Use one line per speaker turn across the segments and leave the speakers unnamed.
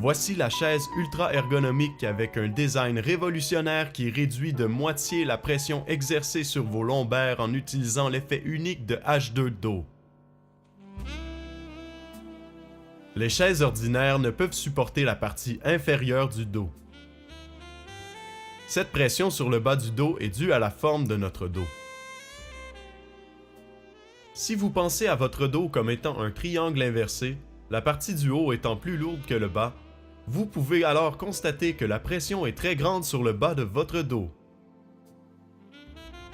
Voici la chaise ultra ergonomique avec un design révolutionnaire qui réduit de moitié la pression exercée sur vos lombaires en utilisant l'effet unique de H2 dos. Les chaises ordinaires ne peuvent supporter la partie inférieure du dos. Cette pression sur le bas du dos est due à la forme de notre dos. Si vous pensez à votre dos comme étant un triangle inversé, la partie du haut étant plus lourde que le bas, vous pouvez alors constater que la pression est très grande sur le bas de votre dos.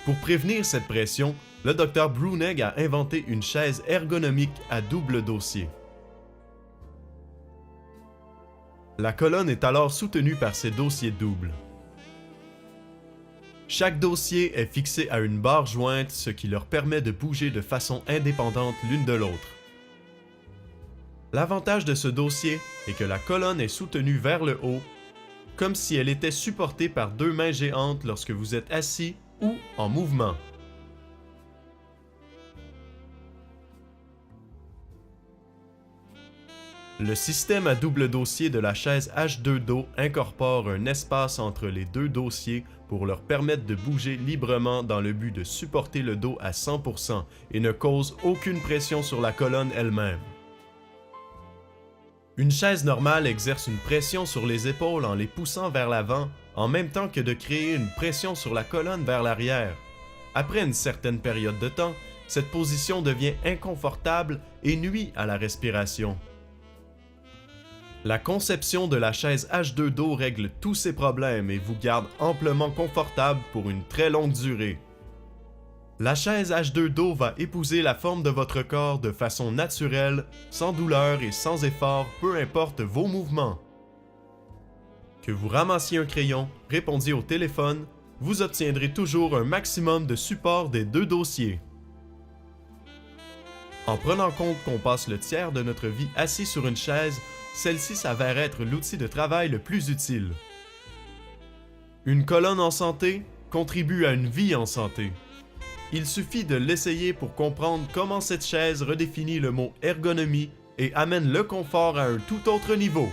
Pour prévenir cette pression, le Dr Brunegg a inventé une chaise ergonomique à double dossier. La colonne est alors soutenue par ces dossiers doubles. Chaque dossier est fixé à une barre jointe, ce qui leur permet de bouger de façon indépendante l'une de l'autre. L'avantage de ce dossier est que la colonne est soutenue vers le haut, comme si elle était supportée par deux mains géantes lorsque vous êtes assis ou en mouvement. Le système à double dossier de la chaise H2 dos incorpore un espace entre les deux dossiers pour leur permettre de bouger librement dans le but de supporter le dos à 100% et ne cause aucune pression sur la colonne elle-même. Une chaise normale exerce une pression sur les épaules en les poussant vers l'avant, en même temps que de créer une pression sur la colonne vers l'arrière. Après une certaine période de temps, cette position devient inconfortable et nuit à la respiration. La conception de la chaise H2 dos règle tous ces problèmes et vous garde amplement confortable pour une très longue durée. La chaise H2 dos va épouser la forme de votre corps de façon naturelle, sans douleur et sans effort, peu importe vos mouvements. Que vous ramassiez un crayon, répondiez au téléphone, vous obtiendrez toujours un maximum de support des deux dossiers. En prenant compte qu'on passe le tiers de notre vie assis sur une chaise, celle-ci s'avère être l'outil de travail le plus utile. Une colonne en santé contribue à une vie en santé. Il suffit de l'essayer pour comprendre comment cette chaise redéfinit le mot ergonomie et amène le confort à un tout autre niveau.